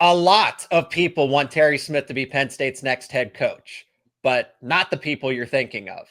A lot of people want Terry Smith to be Penn State's next head coach, but not the people you're thinking of.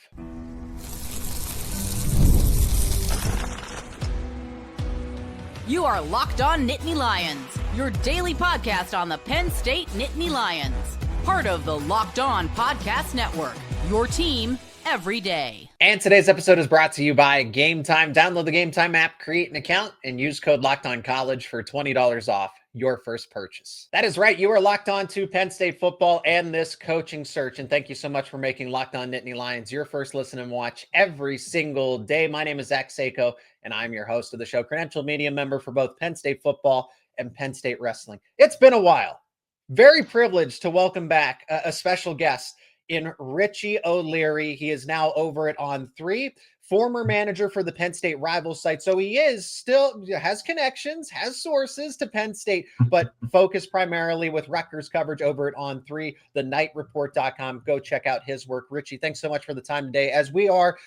You are Locked On Nittany Lions, your daily podcast on the Penn State Nittany Lions. Part of the Locked On Podcast Network, your team every day. And today's episode is brought to you by Gametime. Download the Gametime app, create an account, and use code LOCKEDONCollege for $20 off your first purchase. That is right. You are locked on to Penn State football and this coaching search. And thank you so much for making Locked On Nittany Lions your first listen and watch every single day. My name is Zach Seyko, and I'm your host of the show, credentialed media member for both Penn State football and Penn State wrestling. It's been a while. Very privileged to welcome back a special guest in Richie O'Leary. He is now over at On3, former manager for the Penn State rival site. So he is still has connections, has sources to Penn State, but focused primarily with Rutgers coverage over at On3, thenightReport.com. Go check out his work. Richie, thanks so much for the time today.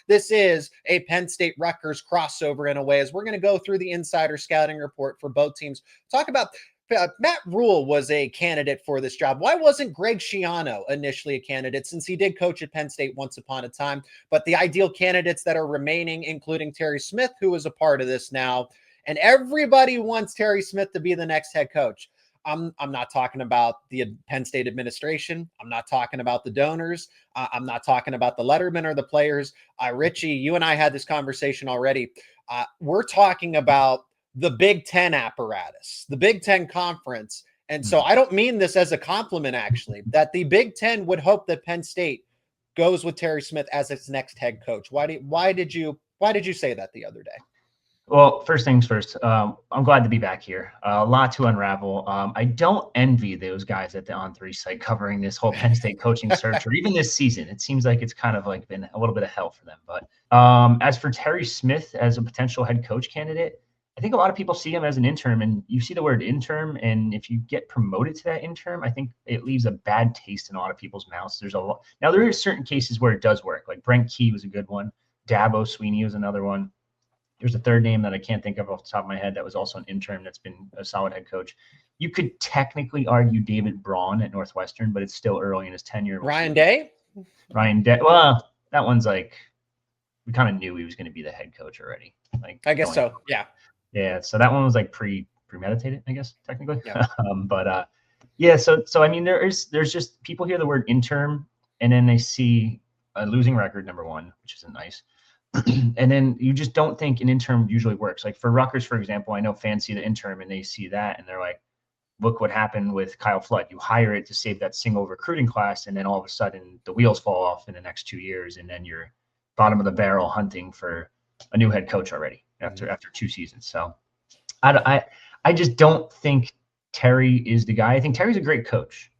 This is a Penn State Rutgers crossover in a way, as we're going to go through the insider scouting report for both teams. Talk about Matt Rule was a candidate for this job. Why wasn't Greg Shiano initially a candidate, since he did coach at Penn State once upon a time? But the ideal candidates that are remaining, including Terry Smith, who is a part of this now, and everybody wants Terry Smith to be the next head coach. I'm not talking about the Penn State administration. I'm not talking about the donors. I'm not talking about the lettermen or the players. Richie, you and I had this conversation already. We're talking about the Big Ten apparatus, the Big Ten conference. And so I don't mean this as a compliment, actually, that the Big Ten would hope that Penn State goes with Terry Smith as its next head coach. Why did you say that the other day? Well, first things first, I'm glad to be back here. A lot to unravel. I don't envy those guys at the On3 site covering this whole Penn State coaching search, or even this season. It seems like it's kind of like been a little bit of hell for them. But as for Terry Smith as a potential head coach candidate, I think a lot of people see him as an interim, and you see the word interim, and if you get promoted to that interim, I think it leaves a bad taste in a lot of people's mouths. Now there are certain cases where it does work, like Brent Key was a good one. Dabo Sweeney was another one. There's a third name that I can't think of off the top of my head that was also an interim that's been a solid head coach. You could technically argue David Braun at Northwestern, but it's still early in his tenure. Ryan Day? Well, that one's like, we kind of knew he was going to be the head coach already. Like, I guess so. Yeah. Yeah, so that one was like premeditated, I guess, technically. Yeah. So I mean, there's just people hear the word interim, and then they see a losing record, number one, which isn't nice. And then you just don't think an interim usually works. Like for Rutgers, for example, I know fans see the interim and they see that and they're like, look what happened with Kyle Flood. You hire it to save that single recruiting class, and then all of a sudden the wheels fall off in the next 2 years, and then you're bottom of the barrel hunting for a new head coach already after 2 seasons. So I just don't think Terry is the guy. I think Terry's a great coach.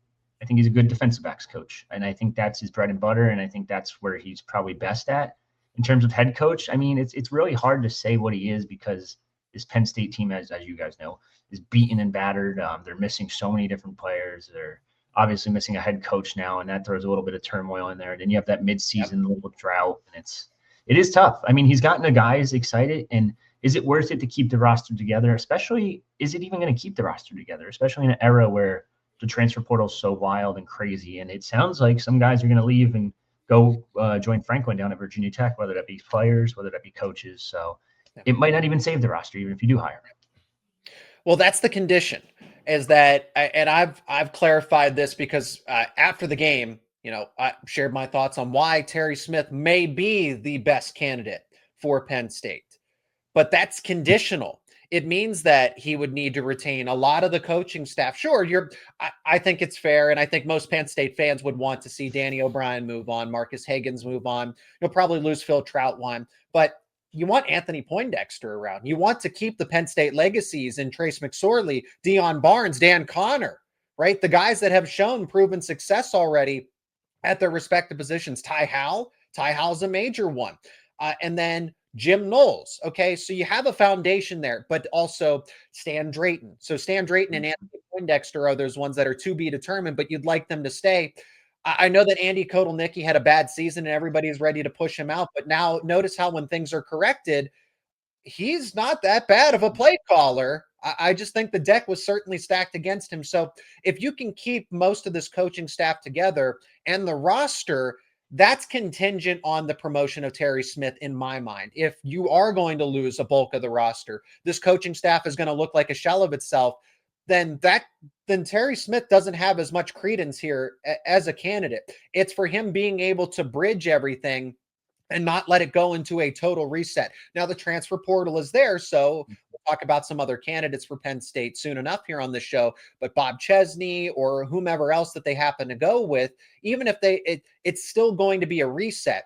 I think he's a good defensive backs coach, and I think that's his bread and butter, and I think that's where he's probably best at. In terms of head coach, I mean, it's really hard to say what he is, because this Penn State team, as you guys know, is beaten and battered. They're missing so many different players. They're obviously missing a head coach now, and that throws a little bit of turmoil in there. Then you have that midseason little drought, and it is tough. I mean, he's gotten the guys excited, and is it worth it to keep the roster together? Especially, is it even going to keep the roster together, especially in an era where the transfer portal is so wild and crazy? And it sounds like some guys are going to leave and go join Franklin down at Virginia Tech, whether that be players, whether that be coaches. So it might not even save the roster, even if you do hire him. Well, that's the condition, is that, and I've clarified this because after the game, I shared my thoughts on why Terry Smith may be the best candidate for Penn State. But that's conditional. It means that he would need to retain a lot of the coaching staff. Sure, I think it's fair, and I think most Penn State fans would want to see Danny O'Brien move on, Marcus Higgins move on. You'll probably lose Phil Troutwine, but you want Anthony Poindexter around. You want to keep the Penn State legacies in Trace McSorley, Deion Barnes, Dan Connor, right? The guys that have shown proven success already at their respective positions. Ty Howell's a major one. And then Jim Knowles. Okay, so you have a foundation there, but also Stan Drayton. So Stan Drayton and Anthony Poindexter are those ones that are to be determined, but you'd like them to stay. I know that Andy Kotelnicki had a bad season and everybody's ready to push him out, but now notice how when things are corrected, he's not that bad of a play caller. I just think the deck was certainly stacked against him. So if you can keep most of this coaching staff together and the roster, that's contingent on the promotion of Terry Smith in my mind. If you are going to lose a bulk of the roster, this coaching staff is going to look like a shell of itself, then Terry Smith doesn't have as much credence here as a candidate. It's for him being able to bridge everything and not let it go into a total reset. Now, the transfer portal is there, so we'll talk about some other candidates for Penn State soon enough here on the show, but Bob Chesney or whomever else that they happen to go with, even if it's still going to be a reset.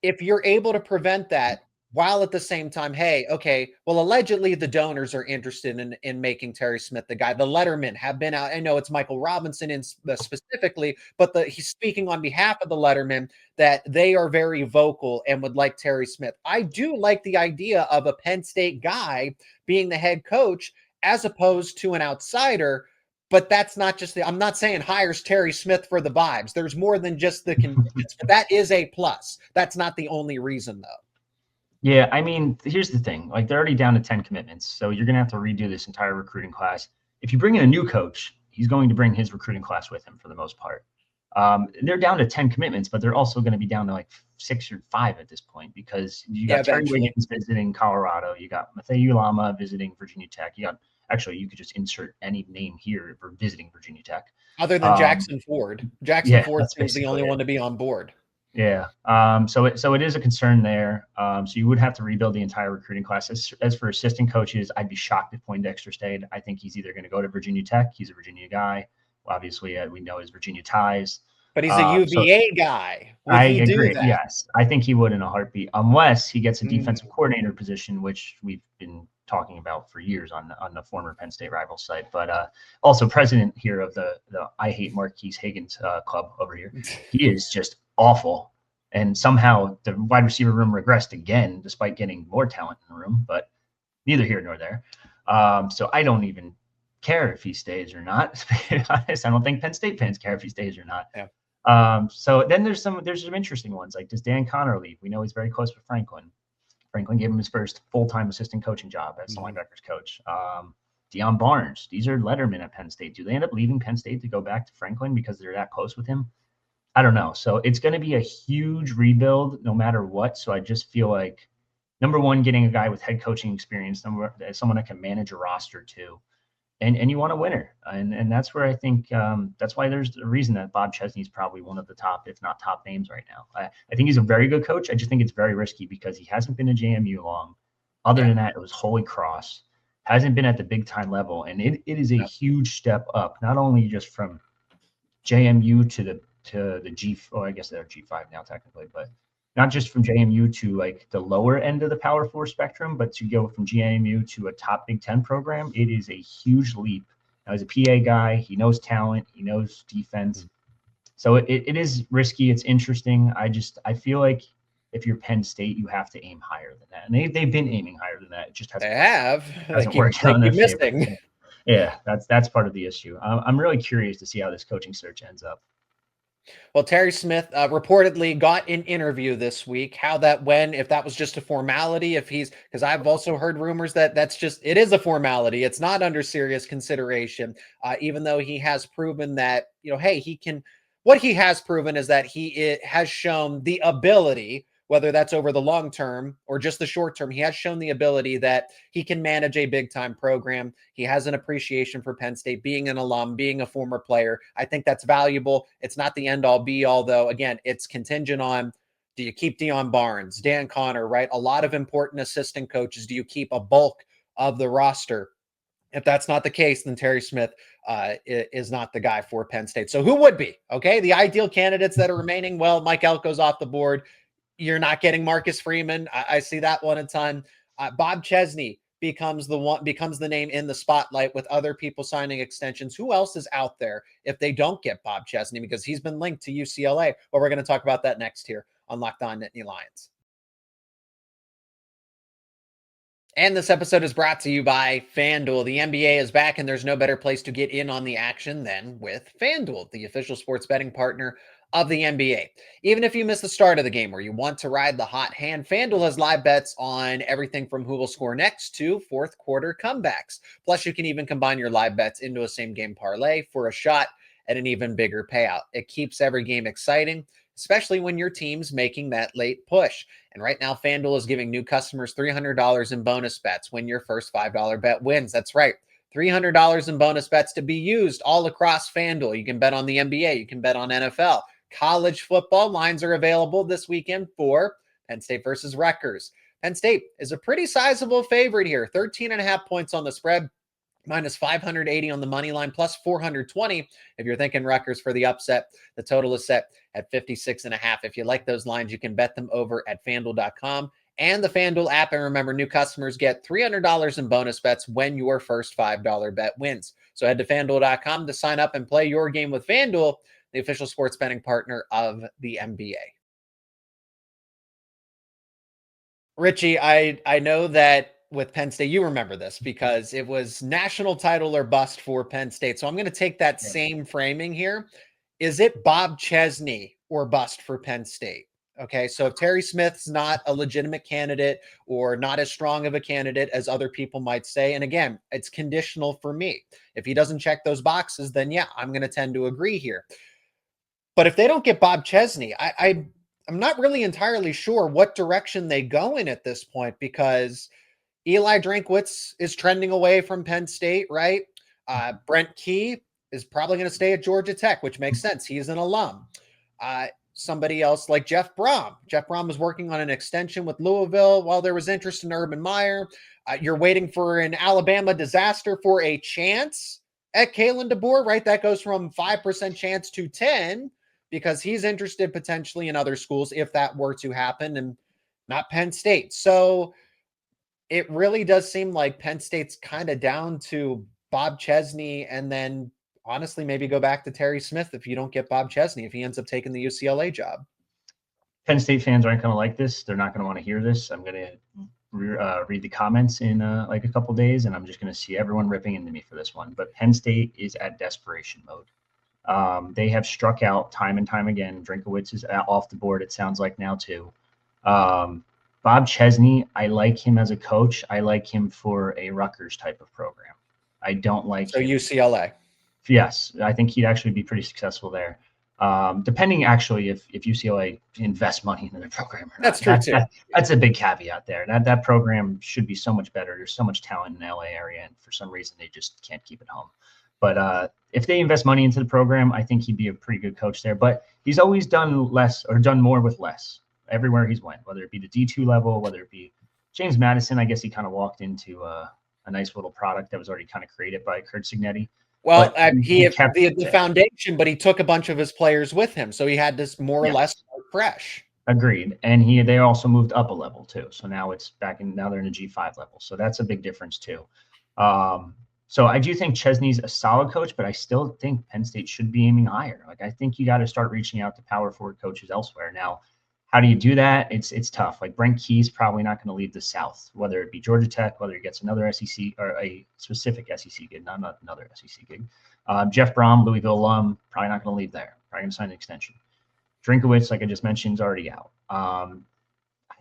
If you're able to prevent that while at the same time, hey, okay, well, allegedly the donors are interested in making Terry Smith the guy. The lettermen have been out. I know it's Michael Robinson specifically, but he's speaking on behalf of the lettermen that they are very vocal and would like Terry Smith. I do like the idea of a Penn State guy being the head coach as opposed to an outsider. But that's not just I'm not saying hires Terry Smith for the vibes. There's more than just the convenience, but that is a plus. That's not the only reason, though. Yeah, I mean, here's the thing. Like, they're already down to 10 commitments, so you're going to have to redo this entire recruiting class. If you bring in a new coach, he's going to bring his recruiting class with him for the most part. They're down to 10 commitments, but they're also going to be down to like 6 or 5 at this point because you got Terry Wiggins visiting Colorado. You got Matthew Lama visiting Virginia Tech. Actually, you could just insert any name here for visiting Virginia Tech. Other than Jackson Ford. Ford seems the only one to be on board. Yeah. So it is a concern there. So you would have to rebuild the entire recruiting class. As for assistant coaches, I'd be shocked if Poindexter stayed. I think he's either going to go to Virginia Tech. He's a Virginia guy. Obviously, we know his Virginia ties. But he's a UVA guy. I agree. Yes. I think he would in a heartbeat, unless he gets a defensive coordinator position, which we've been talking about for years on the former Penn State rival site. But also president here of the I Hate Marquise Higgins club over here. He is just awful. And somehow the wide receiver room regressed again, despite getting more talent in the room, but neither here nor there. So I don't even care if he stays or not. To be honest, I don't think Penn State fans care if he stays or not. Yeah. So then there's some interesting ones. Like, does Dan Connor leave? We know he's very close with Franklin. Franklin gave him his first full-time assistant coaching job as the linebackers coach. Deion Barnes. These are lettermen at Penn State. Do they end up leaving Penn State to go back to Franklin because they're that close with him? I don't know. So it's going to be a huge rebuild no matter what. So I just feel like, number one, getting a guy with head coaching experience, someone that can manage a roster too. And you want a winner. And that's where I think that's why there's a reason that Bob Chesney is probably one of the top, if not top names right now. I think he's a very good coach. I just think it's very risky because he hasn't been to JMU long. Other than that, it was Holy Cross. Hasn't been at the big time level. And it is a huge step up, not only just from JMU to the G, oh, I guess they're G5 now technically, but not just from JMU to like the lower end of the Power 4 spectrum, but to go from JMU to a top Big Ten program, it is a huge leap. Now, as a PA guy, he knows talent, he knows defense. So it is risky. It's interesting. I feel like if you're Penn State, you have to aim higher than that. And they've been aiming higher than that. It just hasn't worked out. Yeah, that's part of the issue. I'm really curious to see how this coaching search ends up. Well, Terry Smith reportedly got an interview this week. How that went, if that was just a formality, because I've also heard rumors that it is a formality. It's not under serious consideration, even though he has proven that, hey, what he has proven is that he has shown the ability, whether that's over the long term or just the short term, he has shown the ability that he can manage a big time program. He has an appreciation for Penn State, being an alum, being a former player. I think that's valuable. It's not the end all be all, though. Again, it's contingent on, do you keep Deion Barnes, Dan Connor, right? A lot of important assistant coaches. Do you keep a bulk of the roster? If that's not the case, then Terry Smith is not the guy for Penn State. So who would be? Okay, the ideal candidates that are remaining. Well, Mike Elko's off the board. You're not getting Marcus Freeman. I see that one a ton. Bob Chesney becomes the name in the spotlight with other people signing extensions. Who else is out there if they don't get Bob Chesney, because he's been linked to UCLA? Well, we're going to talk about that next here on Locked On Nittany Lions. And this episode is brought to you by FanDuel. The NBA is back, and there's no better place to get in on the action than with FanDuel, the official sports betting partner of the NBA. Even if you miss the start of the game or you want to ride the hot hand, FanDuel has live bets on everything from who will score next to fourth quarter comebacks. Plus, you can even combine your live bets into a same game parlay for a shot at an even bigger payout. It keeps every game exciting, especially when your team's making that late push. And right now, FanDuel is giving new customers $300 in bonus bets when your first $5 bet wins. That's right. $300 in bonus bets to be used all across FanDuel. You can bet on the NBA. You can bet on NFL. College football lines are available this weekend for Penn State versus Rutgers. Penn State is a pretty sizable favorite here. 13.5 points on the spread, minus 580 on the money line, plus 420 if you're thinking Rutgers for the upset. The total is set at 56.5. If you like those lines, you can bet them over at FanDuel.com and the FanDuel app. And remember, new customers get $300 in bonus bets when your first $5 bet wins. So head to FanDuel.com to sign up and play your game with FanDuel, the official sports betting partner of the NBA. Richie, I know that with Penn State, you remember this because it was national title or bust for Penn State. So I'm going to take that same framing here. Is it Bob Chesney or bust for Penn State? Okay, so if Terry Smith's not a legitimate candidate or not as strong of a candidate as other people might say, and again, it's conditional for me. If he doesn't check those boxes, then yeah, I'm going to tend to agree here. But if they don't get Bob Chesney, I'm not really entirely sure what direction they go in at this point, because Eli Drinkwitz is trending away from Penn State, right? Brent Key is probably going to stay at Georgia Tech, which makes sense. He's an alum. Somebody else like Jeff Brom. Jeff Brom was working on an extension with Louisville while there was interest in Urban Meyer. You're waiting for an Alabama disaster for a chance at Kalen DeBoer, right? That goes from 5% chance to 10 because he's interested potentially in other schools if that were to happen, and not Penn State. So it really does seem like Penn State's kind of down to Bob Chesney, and then honestly, maybe go back to Terry Smith if you don't get Bob Chesney, if he ends up taking the UCLA job. Penn State fans aren't going to like this. They're not going to want to hear this. I'm going to read the comments in like a couple days, and I'm just going to see everyone ripping into me for this one. But Penn State is at desperation mode. They have struck out time and time again. Drinkowitz is off the board, it sounds like now too. Bob Chesney, I like him as a coach. I like him for a Rutgers type of program. I don't like him. UCLA. Yes, I think he'd actually be pretty successful there. Depending actually if UCLA invests money into their program or not. That's true too. That's a big caveat there. That program should be so much better. There's so much talent in the LA area, and for some reason they just can't keep it home. But if they invest money into the program, I think he'd be a pretty good coach there. But he's always done less or done more with less everywhere he's went, whether it be the D2 level, whether it be James Madison. I guess he kind of walked into a nice little product that was already kind of created by Kirk Ciarrocca. Well, he kept the foundation, but he took a bunch of his players with him, so he had this more or less fresh. Agreed, and they also moved up a level too. So now it's now they're in a G5 level. So that's a big difference too. So I do think Chesney's a solid coach, but I still think Penn State should be aiming higher. Like I think you got to start reaching out to power forward coaches elsewhere. Now, how do you do that? It's tough. Like Brent Key's probably not going to leave the South, whether it be Georgia Tech, whether he gets another SEC or a specific SEC gig, not another SEC gig. Jeff Brom, Louisville alum, probably not going to leave there. Probably going to sign an extension. Drinkowitz, like I just mentioned, is already out. I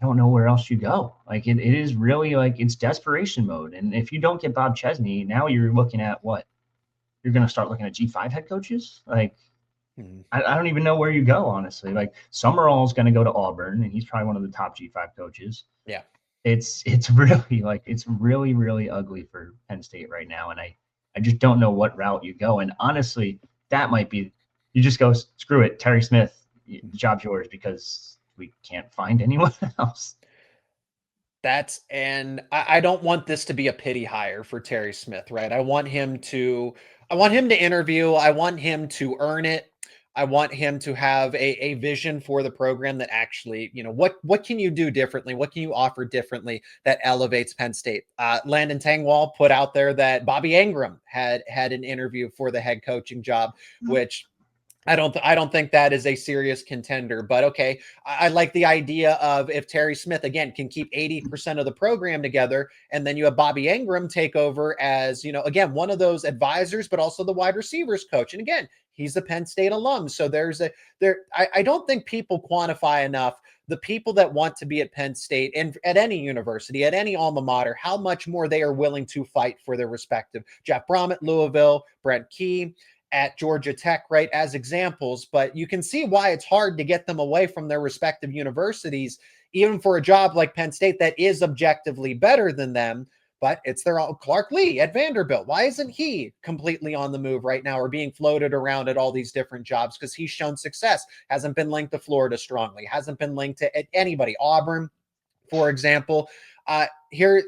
don't know where else you go. Like it is really like it's desperation mode. And if you don't get Bob Chesney, now you're looking at what? You're going to start looking at G5 head coaches? Like, I don't even know where you go, honestly. Like Summerall's going to go to Auburn, and he's probably one of the top G5 coaches. Yeah, it's really like it's really ugly for Penn State right now, and I just don't know what route you go. And honestly, that might be you just go screw it, Terry Smith, the job's yours because we can't find anyone else. And I don't want this to be a pity hire for Terry Smith, right? I want him to interview. I want him to earn it. I want him to have a vision for the program that actually, what can you do differently? What can you offer differently that elevates Penn State? Landon Tangwall put out there that Bobby Ingram had an interview for the head coaching job, which I don't think that is a serious contender, but okay. I like the idea of if Terry Smith again can keep 80% of the program together, and then you have Bobby Ingram take over as, again, one of those advisors, but also the wide receivers coach. And again, he's a Penn State alum. So I don't think people quantify enough the people that want to be at Penn State and at any university, at any alma mater, how much more they are willing to fight for their respective. Jeff Brom at Louisville, Brent Key at Georgia Tech, right, as examples, but you can see why it's hard to get them away from their respective universities, even for a job like Penn State that is objectively better than them. But it's their own. Clark Lee at Vanderbilt. Why isn't he completely on the move right now or being floated around at all these different jobs? Because he's shown success, hasn't been linked to Florida strongly, hasn't been linked to anybody. Auburn, for example. Here,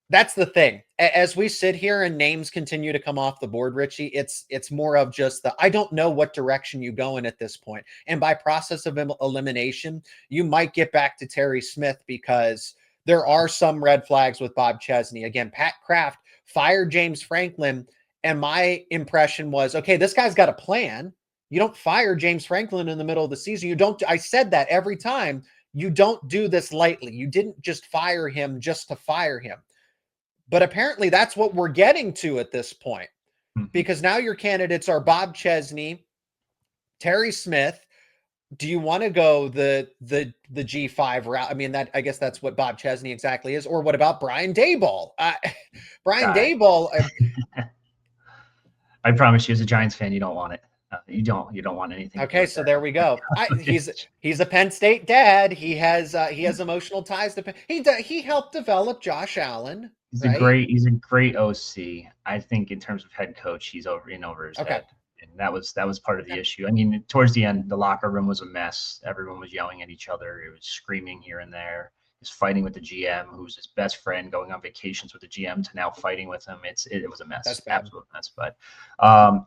that's the thing. As we sit here and names continue to come off the board, Richie, it's more of just I don't know what direction you go in at this point. And by process of elimination, you might get back to Terry Smith because there are some red flags with Bob Chesney. Again, Pat Kraft fired James Franklin, and my impression was, okay, this guy's got a plan. You don't fire James Franklin in the middle of the season. I said that every time. You don't do this lightly. You didn't just fire him just to fire him. But apparently that's what we're getting to at this point, because now your candidates are Bob Chesney, Terry Smith. Do you want to go the G5 route? I mean, I guess that's what Bob Chesney exactly is. Or what about Brian Daboll? Daboll. I promise you, as a Giants fan, you don't want it. You don't want anything. Okay, so there we go. He's a Penn State dad. He has emotional ties to Penn. He helped develop Josh Allen. He's right? He's a great OC. I think in terms of head coach, he's over his head. And that was part of the issue. I mean, towards the end, the locker room was a mess. Everyone was yelling at each other. It was screaming here and there. He's fighting with the GM, who's his best friend, going on vacations with the GM, to now fighting with him. It was a mess. That's bad. Absolute mess. But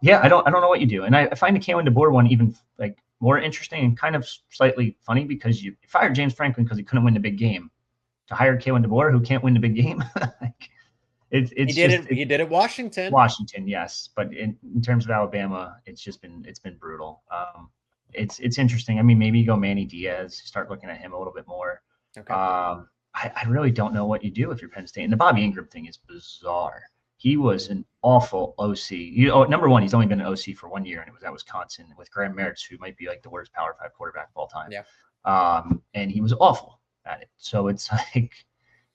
yeah, I don't know what you do. And I find the Kalen DeBoer one even like more interesting and kind of slightly funny, because you fired James Franklin because he couldn't win the big game. To hire Kalen DeBoer, who can't win the big game. He did it Washington. Washington, yes, but in terms of Alabama, it's been brutal. It's interesting. I mean, maybe you go Manny Diaz, start looking at him a little bit more. Okay. I really don't know what you do if you're Penn State. And the Bobby Ingram thing is bizarre. He was an awful OC. Number one, he's only been an OC for 1 year, and it was at Wisconsin with Graham Mertz, who might be like the worst Power 5 quarterback of all time. Yeah. And he was awful at it. So it's like,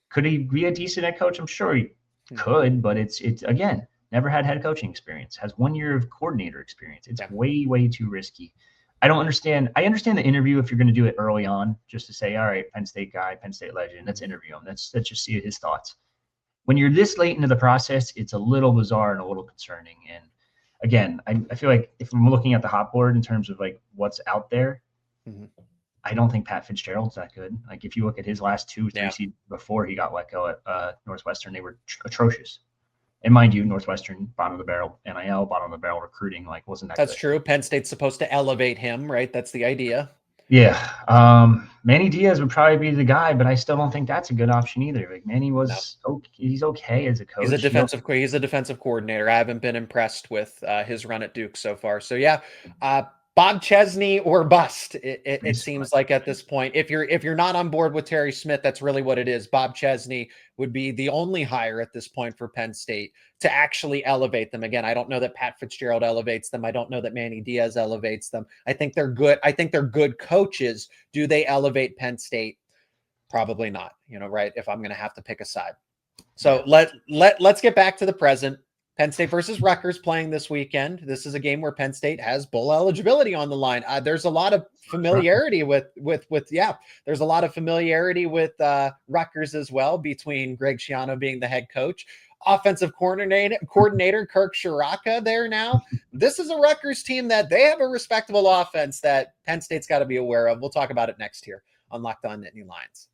could he be a decent head coach? I'm sure he could, but it's again, never had head coaching experience, has 1 year of coordinator experience. It's way too risky. I don't understand. I understand the interview if you're going to do it early on, just to say, all right, Penn State guy, Penn State legend, let's interview him. Let's just see his thoughts. When you're this late into the process, it's a little bizarre and a little concerning. And again, I feel like if I'm looking at the hot board in terms of like what's out there, I don't think Pat Fitzgerald's that good. Like if you look at his last 2 seasons before he got let go at Northwestern, they were atrocious. And mind you, Northwestern, bottom of the barrel, NIL, bottom of the barrel recruiting, like wasn't that That's good. true. Penn State's supposed to elevate him, right? That's the idea. Yeah. Manny Diaz would probably be the guy, but I still don't think that's a good option either. Like Manny he's okay as a coach. He's a defensive coordinator. I haven't been impressed with his run at Duke so far. So yeah, Bob Chesney or bust. It seems like at this point, if you're not on board with Terry Smith, that's really what it is. Bob Chesney would be the only hire at this point for Penn State to actually elevate them. Again, I don't know that Pat Fitzgerald elevates them. I don't know that Manny Diaz elevates them. I think they're good. I think they're good coaches. Do they elevate Penn State? Probably not. Right? If I'm going to have to pick a side. So let's get back to the present. Penn State versus Rutgers playing this weekend. This is a game where Penn State has bowl eligibility on the line. There's a lot of familiarity with there's a lot of familiarity with Rutgers as well, between Greg Shiano being the head coach, offensive coordinator Kirk Ciarrocca there now. This is a Rutgers team that they have a respectable offense that Penn State's got to be aware of. We'll talk about it next here on Locked On Nittany Lions.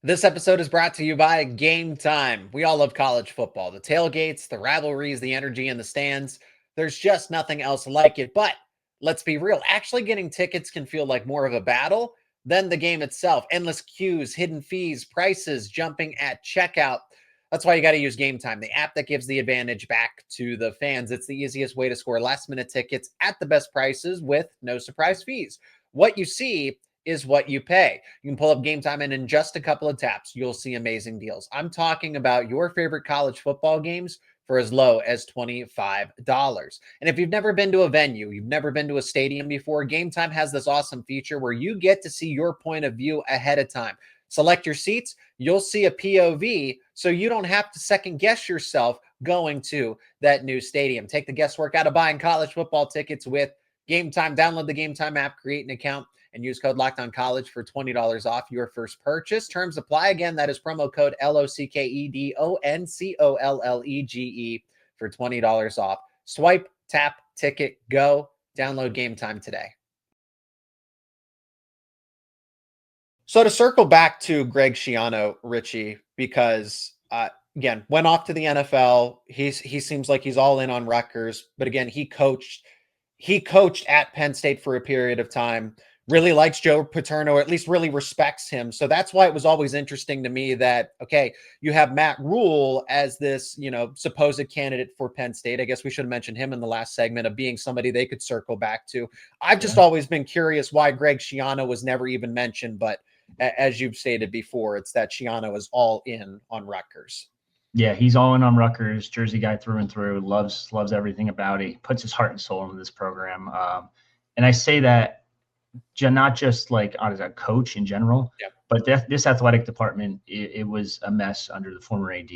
This episode is brought to you by Gametime. We all love college football. The tailgates, the rivalries, the energy in the stands. There's just nothing else like it. But let's be real. Actually getting tickets can feel like more of a battle than the game itself. Endless queues, hidden fees, prices jumping at checkout. That's why you got to use Gametime, the app that gives the advantage back to the fans. It's the easiest way to score last-minute tickets at the best prices with no surprise fees. What you see is what you pay. You can pull up Gametime, and in just a couple of taps, you'll see amazing deals. I'm talking about your favorite college football games for as low as $25. And if you've never been to a venue, you've never been to a stadium before, Gametime has this awesome feature where you get to see your point of view ahead of time. Select your seats, you'll see a POV, so you don't have to second guess yourself going to that new stadium. Take the guesswork out of buying college football tickets with Gametime. Download the Gametime app, create an account, and use code LOCKEDONCollege for $20 off your first purchase. Terms apply. Again, that is promo code LOCKEDONCOLLEGE for $20 off. Swipe, tap, ticket, go. Download Gametime today. So to circle back to Greg Shiano, Richie, because again, went off to the NFL. He seems like he's all in on Rutgers, but again, he coached at Penn State for a period of time. Really likes Joe Paterno, or at least really respects him. So that's why it was always interesting to me that, okay, you have Matt Rule as this, supposed candidate for Penn State. I guess we should have mentioned him in the last segment of being somebody they could circle back to. I've just always been curious why Greg Shiano was never even mentioned, but as you've stated before, it's that Shiano is all in on Rutgers. Yeah, he's all in on Rutgers, Jersey guy through and through, loves everything about it, puts his heart and soul into this program. And I say that not just like as a coach in general, but this athletic department, it was a mess under the former AD.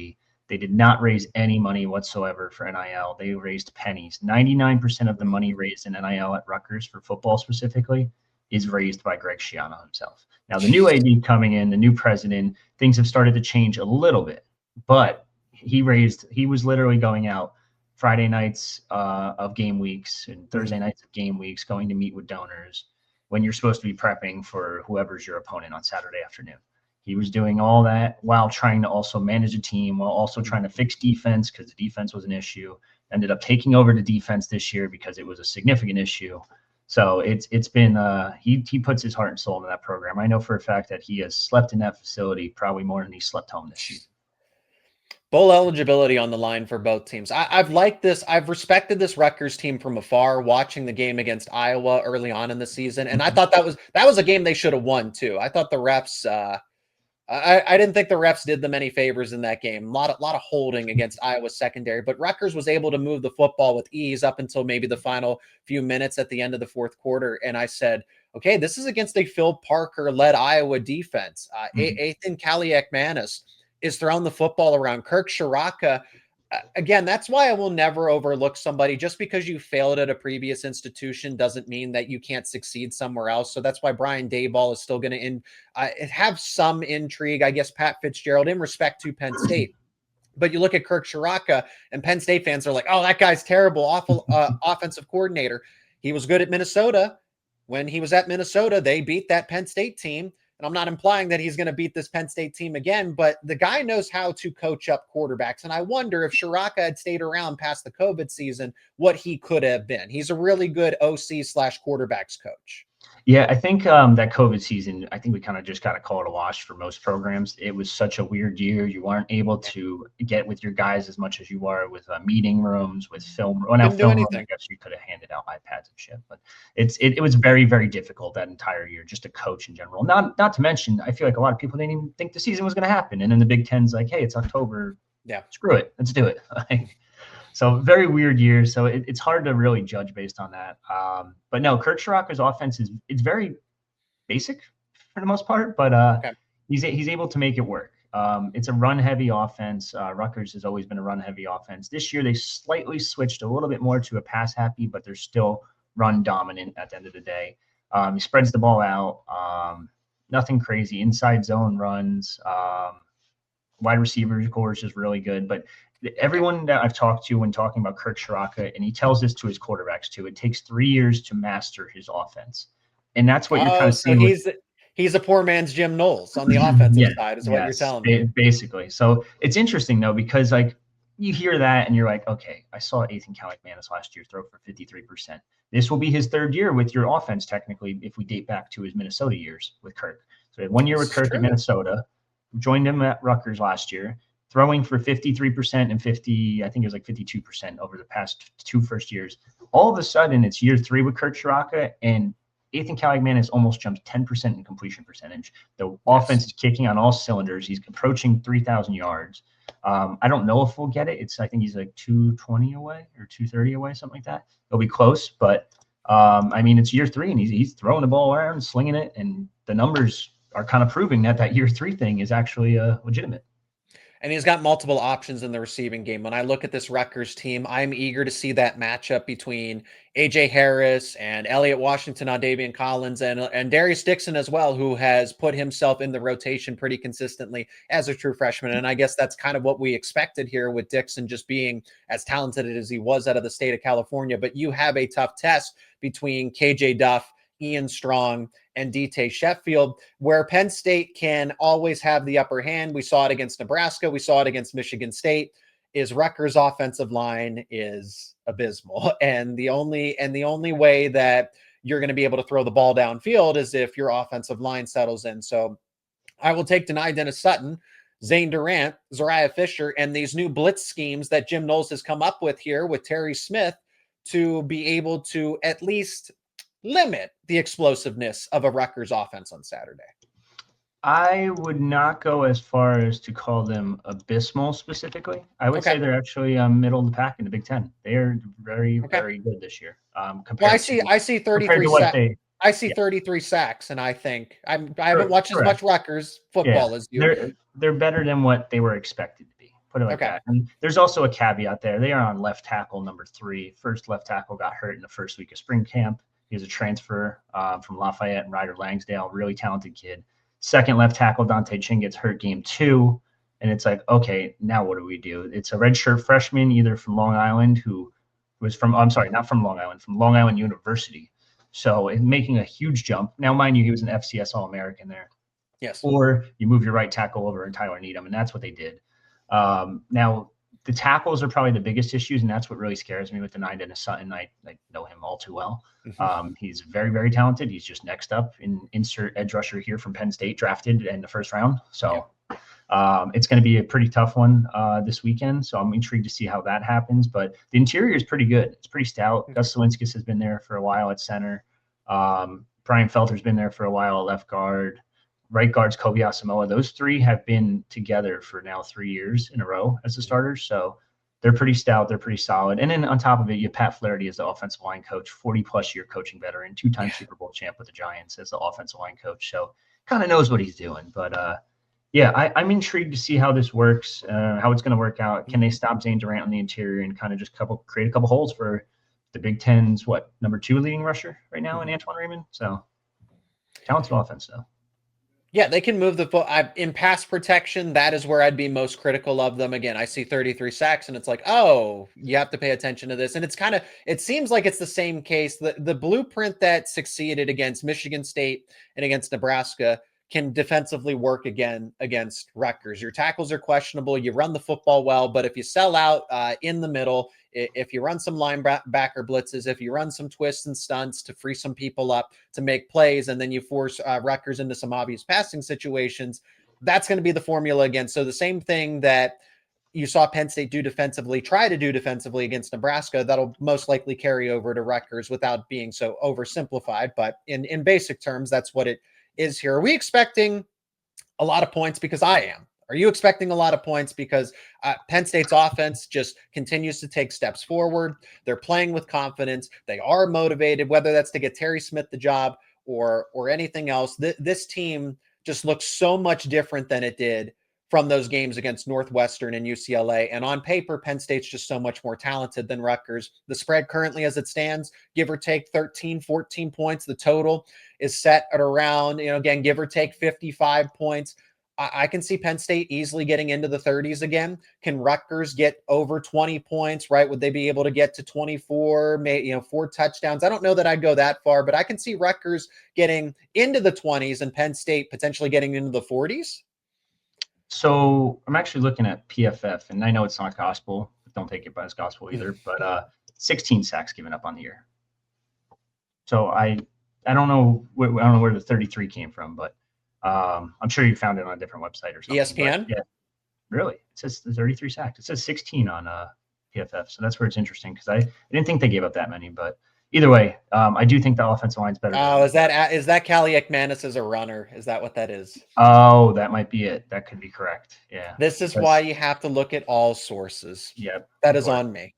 They did not raise any money whatsoever for NIL. They raised pennies. 99% of the money raised in NIL at Rutgers for football specifically is raised by Greg Shiano himself. Now, the new AD coming in, the new president, things have started to change a little bit, but he was literally going out Friday nights of game weeks and Thursday nights of game weeks, going to meet with donors when you're supposed to be prepping for whoever's your opponent on Saturday afternoon. He was doing all that while trying to also manage a team, while also trying to fix defense because the defense was an issue. Ended up taking over the defense this year because it was a significant issue. So it's been he puts his heart and soul into that program. I know for a fact that he has slept in that facility probably more than he slept home this season. Bowl eligibility on the line for both teams. I've liked this. I've respected this Rutgers team from afar, watching the game against Iowa early on in the season, and I thought that was a game they should have won too. I thought the refs. I didn't think the refs did them any favors in that game. A lot of holding against Iowa's secondary, but Rutgers was able to move the football with ease up until maybe the final few minutes at the end of the fourth quarter. And I said, okay, this is against a Phil Parker-led Iowa defense. Ethan Kaliakmanis is throwing the football around. Kirk Ciarrocca, again, that's why I will never overlook somebody. Just because you failed at a previous institution doesn't mean that you can't succeed somewhere else. So that's why Brian Daboll is still going to have some intrigue. I guess Pat Fitzgerald in respect to Penn State. But you look at Kirk Ciarrocca, and Penn State fans are like, oh, that guy's terrible, awful offensive coordinator. He was good at Minnesota. When he was at Minnesota, they beat that Penn State team. And I'm not implying that he's going to beat this Penn State team again, but the guy knows how to coach up quarterbacks. And I wonder if Ciarrocca had stayed around past the COVID season, what he could have been. He's a really good OC/quarterbacks coach. Yeah, I think that COVID season, I think we kind of just got to call it a wash for most programs. It was such a weird year. You weren't able to get with your guys as much as you were with meeting rooms, with film. Well, now film room, I guess you could have handed out iPads and shit. But it was very, very difficult that entire year just to coach in general. Not to mention, I feel like a lot of people didn't even think the season was going to happen. And then the Big Ten's like, hey, it's October. Yeah, screw it. Let's do it. So very weird year. So it's hard to really judge based on that. But no, Kirk Ciarrocca's offense it's very basic for the most part, but he's able to make it work. It's a run-heavy offense. Rutgers has always been a run-heavy offense. This year they slightly switched a little bit more to a pass-happy, but they're still run-dominant at the end of the day. He spreads the ball out. Nothing crazy. Inside zone runs. Wide receiver core is just really good, but everyone that I've talked to when talking about Kirk Ciarrocca, and he tells this to his quarterbacks too, it takes 3 years to master his offense. And that's what you're kind of seeing. He's a poor man's Jim Knowles on the offensive side is what you're telling me. Basically. So it's interesting though, because like you hear that and you're like, okay, I saw Ethan Kaliakmanis last year throw for 53%. This will be his third year with your offense technically if we date back to his Minnesota years with Kirk. So he had 1 year with Kirk in Minnesota, joined him at Rutgers last year, throwing for 53% and 50, I think it was like 52% over the past two first years. All of a sudden, it's year 3 with Kirk Ciarrocca, and Ethan Caligman has almost jumped 10% in completion percentage. The offense is kicking on all cylinders. He's approaching 3,000 yards. I don't know if we'll get it. I think he's like 220 away or 230 away, something like that. It'll be close, but I mean, it's year 3, and he's throwing the ball around, slinging it, and the numbers are kind of proving that year 3 thing is actually legitimate. And he's got multiple options in the receiving game. When I look at this Rutgers team, I'm eager to see that matchup between A.J. Harris and Elliott Washington on Davian Collins and Darius Dixon as well, who has put himself in the rotation pretty consistently as a true freshman. And I guess that's kind of what we expected here with Dixon just being as talented as he was out of the state of California. But you have a tough test between KJ Duff, Ian Strong, and DT Sheffield, where Penn State can always have the upper hand. We saw it against Nebraska. We saw it against Michigan State. Is Rutgers' offensive line is abysmal. And the only way that you're going to be able to throw the ball downfield is if your offensive line settles in. So I will take Denai Dennis Sutton, Zane Durant, Zariah Fisher, and these new blitz schemes that Jim Knowles has come up with here with Terry Smith to be able to at least limit the explosiveness of a Rutgers offense on Saturday. I would not go as far as to call them abysmal specifically. I would say they're actually middle of the pack in the Big Ten. They are very, very good this year. I see 33 sacks. I see 33 sacks, and I think I haven't watched as much Rutgers football as you. They're better than what they were expected to be. Put it like that. And there's also a caveat there. They are on left tackle number 3. First left tackle got hurt in the first week of spring camp. He was a transfer from Lafayette and Ryder Langsdale, really talented kid. Second left tackle, Dante Chin, gets hurt game 2. And it's like, okay, now what do we do? It's a redshirt freshman, either from Long Island, who was from, not from Long Island, from Long Island University. So making a huge jump. Now, mind you, he was an FCS All-American there. Yes. Or you move your right tackle over and Tyler Needham, and that's what they did. Now, the tackles are probably the biggest issues, and that's what really scares me with Denai Dennis Sutton. I know him all too well. He's very, very talented. He's just next up in insert edge rusher here from Penn State, drafted in the first round. So it's going to be a pretty tough one this weekend. So I'm intrigued to see how that happens. But the interior is pretty good. It's pretty stout. Gus Sawinskis has been there for a while at center. Brian Felter's been there for a while at left guard. Right guard's Kobe Asamoah. Those 3 have been together for now 3 years in a row as the starters. So they're pretty stout. They're pretty solid. And then on top of it, you have Pat Flaherty as the offensive line coach, 40-plus year coaching veteran, 2-time Super Bowl champ with the Giants as the offensive line coach. So kind of knows what he's doing. But, I'm intrigued to see how this works, how it's going to work out. Can they stop Zane Durant on the interior and kind of just create a couple holes for the Big Ten's, number 2 leading rusher right now in Antoine Raymond? So talented offense, though. Yeah, they can move the foot in pass protection. That is where I'd be most critical of them. Again, I see 33 sacks, and it's like, oh, you have to pay attention to this. And it seems like it's the same case. The blueprint that succeeded against Michigan State and against Nebraska can defensively work again against Rutgers. Your tackles are questionable. You run the football well, but if you sell out in the middle, if you run some linebacker blitzes, if you run some twists and stunts to free some people up to make plays, and then you force Rutgers into some obvious passing situations, that's going to be the formula again. So the same thing that you saw Penn State try to do defensively against Nebraska, that'll most likely carry over to Rutgers without being so oversimplified. But in basic terms, that's what it is here. Are we expecting a lot of points? Because I am. Are you expecting a lot of points? Because Penn State's offense just continues to take steps forward. They're playing with confidence. They are motivated, whether that's to get Terry Smith the job or anything else. This team just looks so much different than it did from those games against Northwestern and UCLA. And on paper, Penn State's just so much more talented than Rutgers. The spread currently as it stands, give or take 13, 14 points. The total is set at around, again, give or take 55 points. I can see Penn State easily getting into the 30s again. Can Rutgers get over 20 points, right? Would they be able to get to 24, 4 touchdowns? I don't know that I'd go that far, but I can see Rutgers getting into the 20s and Penn State potentially getting into the 40s. So I'm actually looking at PFF, and I know it's not gospel. Don't take it as gospel either, but 16 sacks given up on the year. So I don't know where the 33 came from, but I'm sure you found it on a different website or something. ESPN? Yeah. Really? It says 33 sacks. It says 16 on PFF. So that's where it's interesting because I didn't think they gave up that many. But either way, I do think the offensive line's better. Oh, is that Callie Ekmanis as a runner? Is that what that is? Oh, that might be it. That could be correct. Yeah. This is why you have to look at all sources. Yeah. That is on me.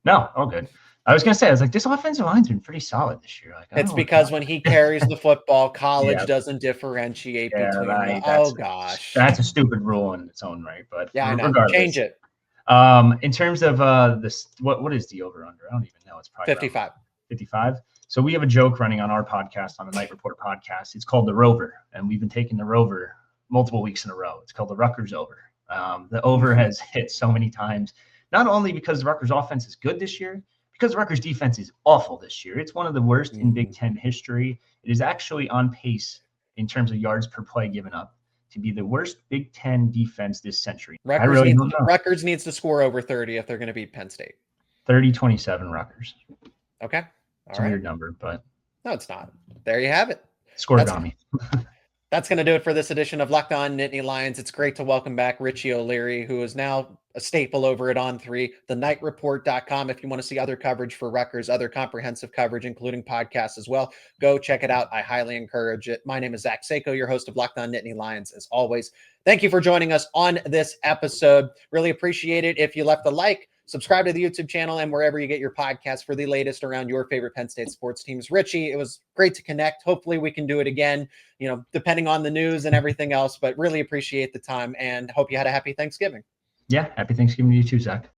No, all good. I was going to say, I was like, this offensive line's been pretty solid this year. Like, It's because when he carries the football, college doesn't differentiate between them. Oh, gosh. That's a stupid rule in its own right. But yeah, I know. Regardless, change it. In terms of this, what is the over-under? I don't even know. It's probably 55. 55. So we have a joke running on our podcast, on the Night Report podcast. It's called the Rover, and we've been taking the Rover multiple weeks in a row. It's called the Rutgers over. The over has hit so many times, not only because the Rutgers offense is good this year, because the Rutgers defense is awful this year. It's one of the worst in Big Ten history. It is actually on pace in terms of yards per play given up to be the worst Big Ten defense this century. Rutgers needs to score over 30 if they're going to beat Penn State. 30-27 Rutgers. Okay. It's a weird number, but no, it's not. There you have it. Scored on me. That's going to do it for this edition of Locked On Nittany Lions. It's great to welcome back Richie O'Leary, who is now a staple over at On3, thenighreport.com. If you want to see other coverage for Rutgers, other comprehensive coverage, including podcasts as well, go check it out. I highly encourage it. My name is Zach Seyko, your host of Locked On Nittany Lions. As always, thank you for joining us on this episode. Really appreciate it if you left a like, subscribe to the YouTube channel, and wherever you get your podcasts for the latest around your favorite Penn State sports teams. Richie, it was great to connect. Hopefully we can do it again, depending on the news and everything else, but really appreciate the time and hope you had a happy Thanksgiving. Yeah, happy Thanksgiving to you too, Zach.